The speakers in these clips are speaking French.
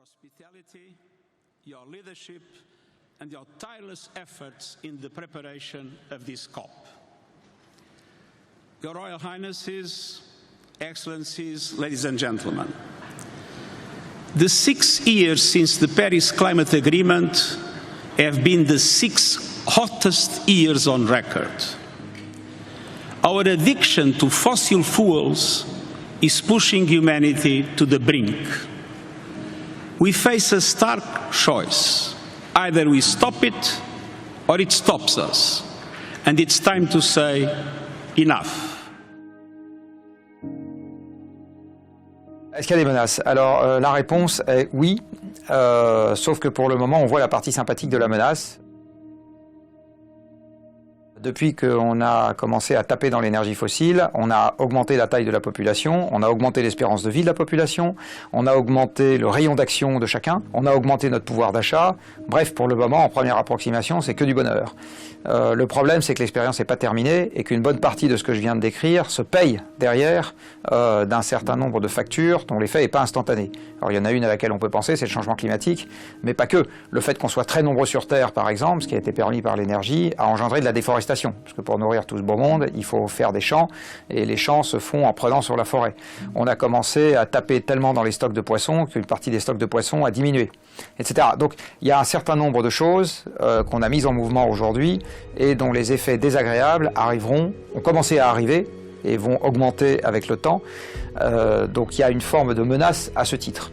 hospitality, your leadership, and your tireless efforts in the preparation of this COP. Your Royal Highnesses, Excellencies, ladies and gentlemen, the 6 years since the Paris Climate Agreement have been the 6 hottest years on record. Our addiction to fossil fuels is pushing humanity to the brink. We face a stark choice. Either we stop it or it stops us. And it's time to say enough. Est-ce qu'il y a des menaces? Alors la réponse est oui, sauf que pour le moment on voit la partie sympathique de la menace. Depuis qu'on a commencé à taper dans l'énergie fossile, on a augmenté la taille de la population, on a augmenté l'espérance de vie de la population, on a augmenté le rayon d'action de chacun, on a augmenté notre pouvoir d'achat. Bref, pour le moment, en première approximation, c'est que du bonheur. Le problème, c'est que l'expérience n'est pas terminée et qu'une bonne partie de ce que je viens de décrire se paye derrière d'un certain nombre de factures dont l'effet n'est pas instantané. Alors il y en a une à laquelle on peut penser, c'est le changement climatique, mais pas que. Le fait qu'on soit très nombreux sur Terre, par exemple, ce qui a été permis par l'énergie, a engendré de la déforestation. Parce que pour nourrir tout ce beau monde, il faut faire des champs, et les champs se font en prenant sur la forêt. On a commencé à taper tellement dans les stocks de poissons qu'une partie des stocks de poissons a diminué, etc. Donc il y a un certain nombre de choses qu'on a mises en mouvement aujourd'hui et dont les effets désagréables ont commencé à arriver et vont augmenter avec le temps. Donc il y a une forme de menace à ce titre.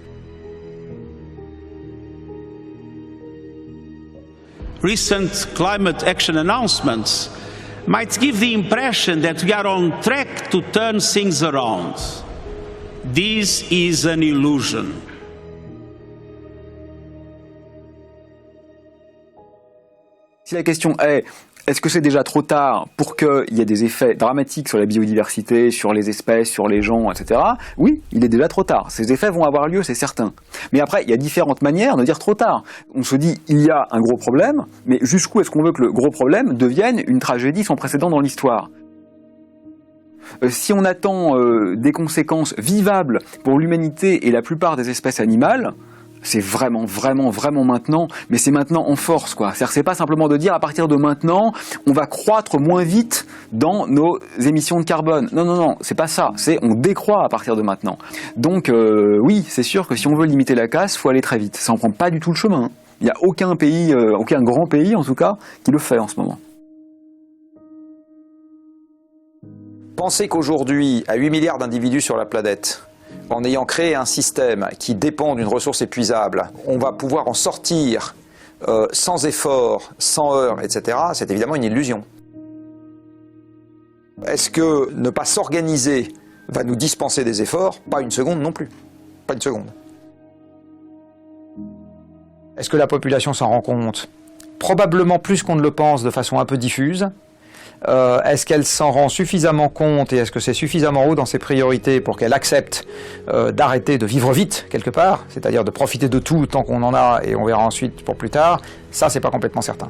Recent climate action announcements might give the impression that we are on track to turn things around. This is an illusion. Si la question est-ce que c'est déjà trop tard pour qu'il y ait des effets dramatiques sur la biodiversité, sur les espèces, sur les gens, etc. Oui, il est déjà trop tard. Ces effets vont avoir lieu, c'est certain. Mais après, il y a différentes manières de dire trop tard. On se dit, il y a un gros problème, mais jusqu'où est-ce qu'on veut que le gros problème devienne une tragédie sans précédent dans l'histoire ? Si on attend des conséquences vivables pour l'humanité et la plupart des espèces animales, c'est vraiment maintenant, mais c'est maintenant en force, quoi. C'est-à-dire, c'est pas simplement de dire à partir de maintenant, on va croître moins vite dans nos émissions de carbone. Non, c'est pas ça. C'est on décroît à partir de maintenant. Donc oui, c'est sûr que si on veut limiter la casse, faut aller très vite. Ça en prend pas du tout le chemin. Il n'y a aucun pays, aucun grand pays en tout cas, qui le fait en ce moment. Pensez qu'aujourd'hui, à 8 milliards d'individus sur la planète, en ayant créé un système qui dépend d'une ressource épuisable, on va pouvoir en sortir sans effort, sans heurts, etc. C'est évidemment une illusion. Est-ce que ne pas s'organiser va nous dispenser des efforts? Pas une seconde non plus. Pas une seconde. Est-ce que la population s'en rend compte? Probablement plus qu'on ne le pense, de façon un peu diffuse. Est-ce qu'elle s'en rend suffisamment compte et est-ce que c'est suffisamment haut dans ses priorités pour qu'elle accepte d'arrêter de vivre vite quelque part, c'est-à-dire de profiter de tout tant qu'on en a et on verra ensuite pour plus tard? Ça, c'est pas complètement certain.